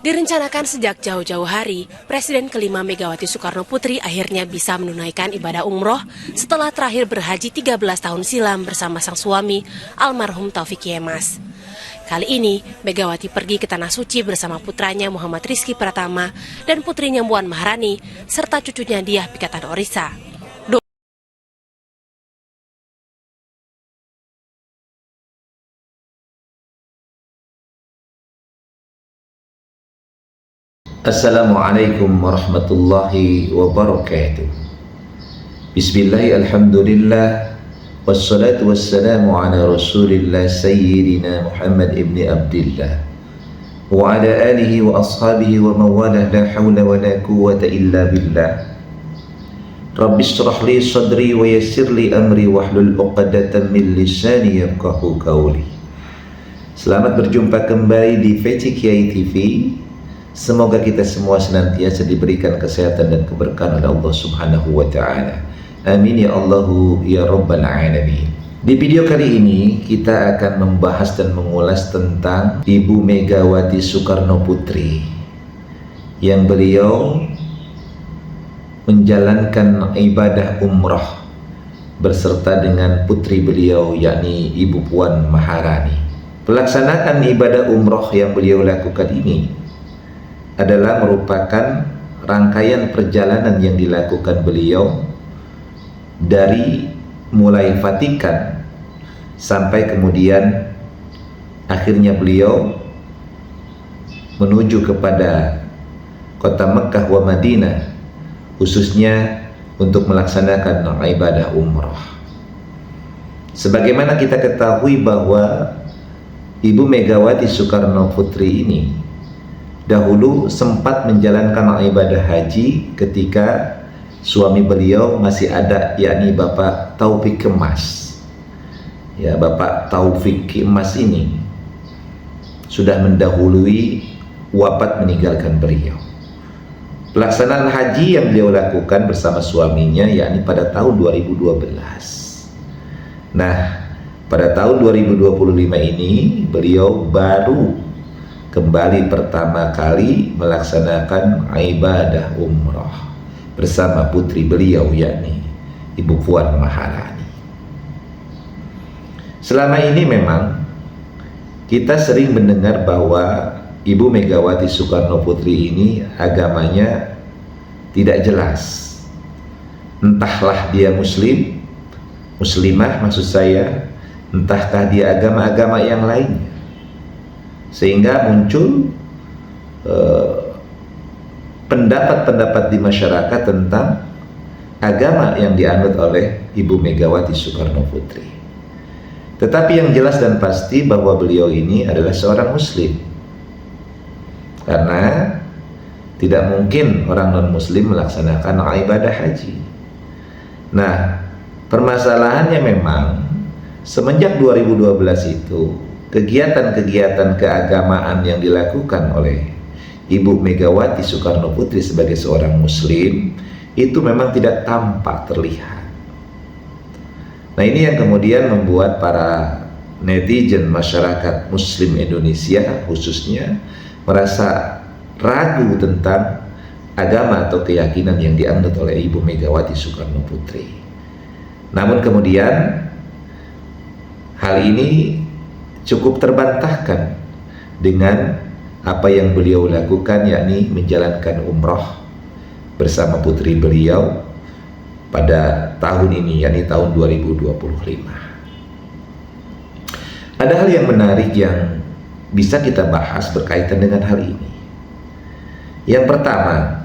Direncanakan sejak jauh-jauh hari, Presiden kelima Megawati Soekarno Putri akhirnya bisa menunaikan ibadah umroh setelah terakhir berhaji 13 tahun silam bersama sang suami, almarhum Taufik Yemas. Kali ini, Megawati pergi ke Tanah Suci bersama putranya Muhammad Rizky Pratama dan putrinya Puan Maharani, serta cucunya Diah Pikatan Orisa. Assalamualaikum warahmatullahi wabarakatuh. Bismillah, alhamdulillah, wassalatu wassalamu ala rasulillah sayyidina Muhammad ibn Abdillah wa ala alihi wa ashabihi wa mawalah, la hawla wa la quwwata illa billah. Rabbi shrah li sadri wa yassir li amri wahlul 'uqdatam min lisani yafqahu qawli. Selamat berjumpa kembali di VC Kiai TV. Semoga kita semua senantiasa diberikan kesehatan dan keberkahan oleh Allah Subhanahu wa Ta'ala. Amin ya Allahu ya Rabbal Alamin. Di video kali ini kita akan membahas dan mengulas tentang Ibu Megawati Soekarno Putri, yang beliau menjalankan ibadah umrah berserta dengan putri beliau, yakni Ibu Puan Maharani. Pelaksanaan ibadah umrah yang beliau lakukan ini adalah merupakan rangkaian perjalanan yang dilakukan beliau dari mulai Vatikan sampai kemudian akhirnya beliau menuju kepada kota Mekkah wa Madinah, khususnya untuk melaksanakan ibadah umrah. Sebagaimana kita ketahui bahwa Ibu Megawati Soekarno Putri ini dahulu sempat menjalankan ibadah haji ketika suami beliau masih ada, yakni Bapak Taufik Kemas. Ya, Bapak Taufik Kemas ini sudah mendahului wafat meninggalkan beliau. Pelaksanaan haji yang beliau lakukan bersama suaminya yakni pada tahun 2012. Nah, pada tahun 2025 ini beliau baru kembali pertama kali melaksanakan ibadah umrah bersama putri beliau, yakni Ibu Puan Maharani. Selama ini memang kita sering mendengar bahwa Ibu Megawati Soekarno Putri ini agamanya tidak jelas. Entahlah dia muslim, muslimah maksud saya, entahkah dia agama-agama yang lainnya, sehingga muncul pendapat-pendapat di masyarakat tentang agama yang dianut oleh Ibu Megawati Soekarno Putri. Tetapi yang jelas dan pasti bahwa beliau ini adalah seorang muslim, karena tidak mungkin orang non-muslim melaksanakan ibadah haji. Nah, permasalahannya memang semenjak 2012 itu kegiatan-kegiatan keagamaan yang dilakukan oleh Ibu Megawati Soekarno Putri sebagai seorang muslim itu memang tidak tampak terlihat. Nah, ini yang kemudian membuat para netizen masyarakat muslim Indonesia khususnya merasa ragu tentang agama atau keyakinan yang dianut oleh Ibu Megawati Soekarno Putri. Namun kemudian hal ini cukup terbantahkan dengan apa yang beliau lakukan, yakni menjalankan umrah bersama putri beliau pada tahun ini, yakni tahun 2025. Ada hal yang menarik yang bisa kita bahas berkaitan dengan hal ini. Yang pertama,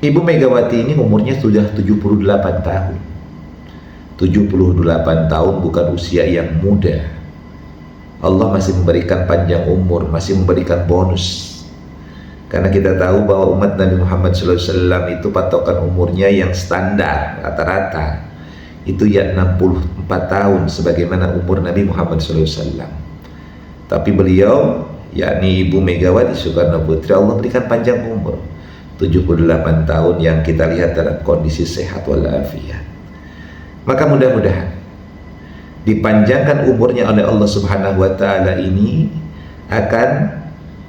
Ibu Megawati ini umurnya sudah 78 tahun. 78 tahun bukan usia yang muda. Allah masih memberikan panjang umur, masih memberikan bonus. Karena kita tahu bahwa umat Nabi Muhammad SAW itu patokan umurnya yang standar rata-rata itu ya 64 tahun sebagaimana umur Nabi Muhammad SAW. Tapi beliau, yakni Ibu Megawati Soekarno Putri, Allah berikan panjang umur 78 tahun yang kita lihat dalam kondisi sehat walafiat. Maka mudah-mudahan dipanjangkan umurnya oleh Allah Subhanahu wa Ta'ala ini akan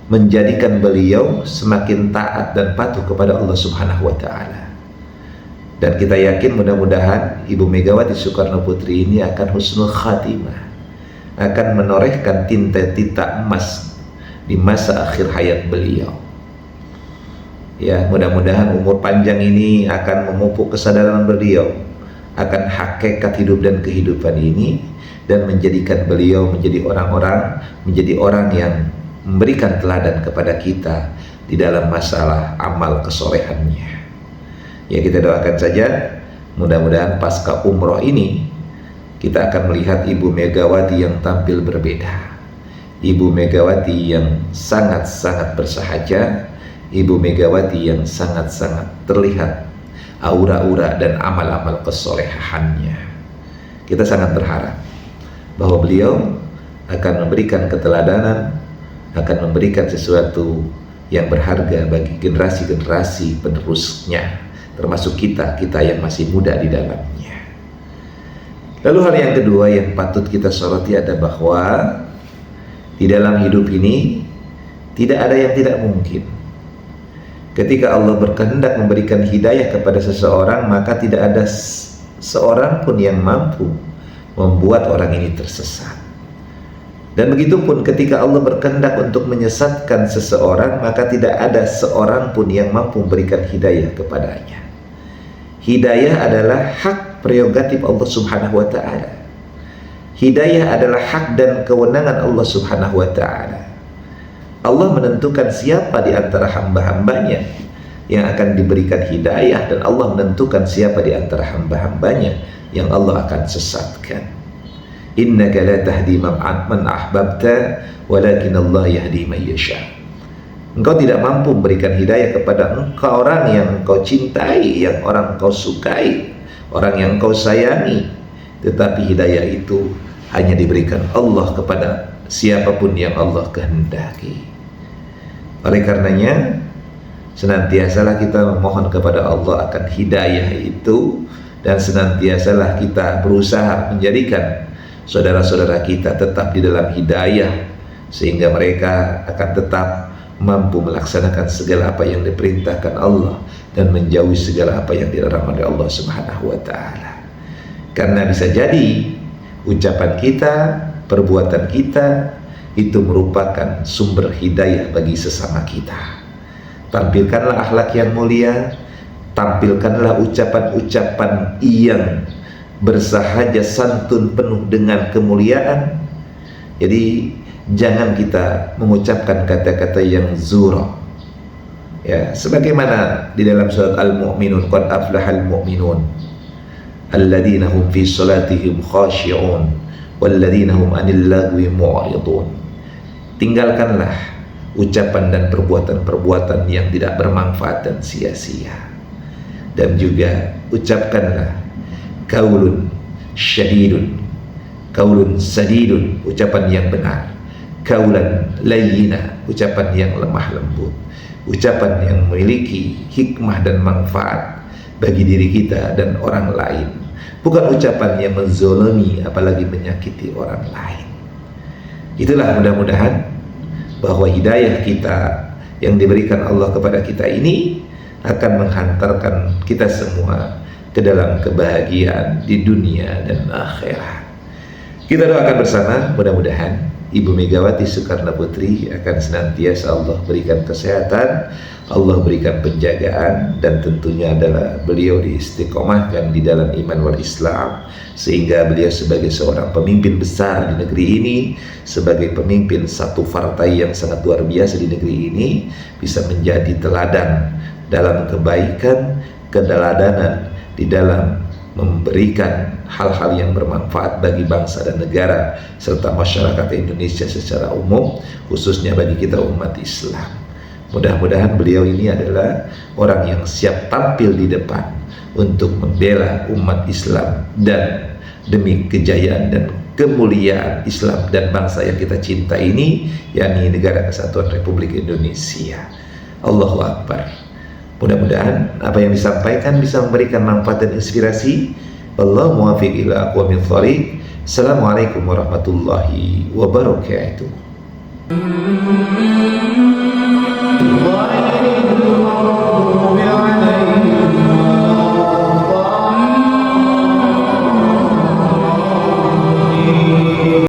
menjadikan beliau semakin taat dan patuh kepada Allah Subhanahu wa Ta'ala. Dan kita yakin mudah-mudahan Ibu Megawati Soekarno Putri ini akan husnul khatimah, akan menorehkan tinta emas di masa akhir hayat beliau. Ya, mudah-mudahan umur panjang ini akan memupuk kesadaran beliau akan hakikat hidup dan kehidupan ini, dan menjadikan beliau menjadi orang yang memberikan teladan kepada kita di dalam masalah amal kesolehannya. Ya, kita doakan saja mudah-mudahan pasca umroh ini kita akan melihat Ibu Megawati yang tampil berbeda, Ibu Megawati yang sangat-sangat bersahaja, Ibu Megawati yang sangat-sangat terlihat aura-aura dan amal-amal kesolehannya. Kita sangat berharap bahwa beliau akan memberikan keteladanan, akan memberikan sesuatu yang berharga bagi generasi-generasi penerusnya, termasuk kita yang masih muda di dalamnya. Lalu hal yang kedua yang patut kita soroti ada bahwa di dalam hidup ini tidak ada yang tidak mungkin. Ketika Allah berkehendak memberikan hidayah kepada seseorang, maka tidak ada seorang pun yang mampu membuat orang ini tersesat. Dan begitupun ketika Allah berkehendak untuk menyesatkan seseorang, maka tidak ada seorang pun yang mampu memberikan hidayah kepadanya. Hidayah adalah hak prerogatif Allah Subhanahu wa Ta'ala. Hidayah adalah hak dan kewenangan Allah Subhanahu wa Ta'ala. Allah menentukan siapa di antara hamba-hambanya yang akan diberikan hidayah, dan Allah menentukan siapa di antara hamba-hambanya yang Allah akan sesatkan. Innaka la tahdi man ahbabta walakin Allah yahdi man yasha. Engkau tidak mampu memberikan hidayah kepada orang yang engkau cintai, yang orang engkau sukai, orang yang engkau sayangi, tetapi hidayah itu hanya diberikan Allah kepada siapapun yang Allah kehendaki. Oleh karenanya, senantiasalah kita memohon kepada Allah akan hidayah itu, dan senantiasalah kita berusaha menjadikan saudara-saudara kita tetap di dalam hidayah, sehingga mereka akan tetap mampu melaksanakan segala apa yang diperintahkan Allah dan menjauhi segala apa yang dilarang oleh Allah Subhanahu wa Ta'ala. Karena bisa jadi ucapan kita, perbuatan kita itu merupakan sumber hidayah bagi sesama kita. Tampilkanlah akhlak yang mulia, tampilkanlah ucapan-ucapan yang bersahaja santun penuh dengan kemuliaan. Jadi jangan kita mengucapkan kata-kata yang zura. Ya, sebagaimana di dalam surat Al-Mu'minun, qad aflahal mu'minun alladzina hum fi salatihim khashi'un walladzina hum 'anil lagwi mu'ridun. Tinggalkanlah ucapan dan perbuatan-perbuatan yang tidak bermanfaat dan sia-sia, dan juga ucapkanlah kaulun syadidun, kaulun sadidun, ucapan yang benar, kaulan layyina, ucapan yang lemah lembut, ucapan yang memiliki hikmah dan manfaat bagi diri kita dan orang lain, bukan ucapan yang menzolimi apalagi menyakiti orang lain. Itulah mudah-mudahan bahwa hidayah kita yang diberikan Allah kepada kita ini akan menghantarkan kita semua ke dalam kebahagiaan di dunia dan akhirat. Kita doakan bersama, mudah-mudahan Ibu Megawati Soekarno Putri akan senantiasa Allah berikan kesehatan, Allah berikan penjagaan, dan tentunya adalah beliau diistiqomahkan di dalam iman wal Islam, sehingga beliau sebagai seorang pemimpin besar di negeri ini, sebagai pemimpin satu partai yang sangat luar biasa di negeri ini, bisa menjadi teladan dalam kebaikan, keteladanan di dalam memberikan hal-hal yang bermanfaat bagi bangsa dan negara serta masyarakat Indonesia secara umum, khususnya bagi kita umat Islam. Mudah-mudahan beliau ini adalah orang yang siap tampil di depan untuk membela umat Islam dan demi kejayaan dan kemuliaan Islam dan bangsa yang kita cinta ini, yakni Negara Kesatuan Republik Indonesia. Allahu Akbar. Mudah-mudahan apa yang disampaikan bisa memberikan manfaat dan inspirasi. Wallahu muwaffiq ila aqwamit thoriq. Assalamualaikum warahmatullahi wabarakatuh.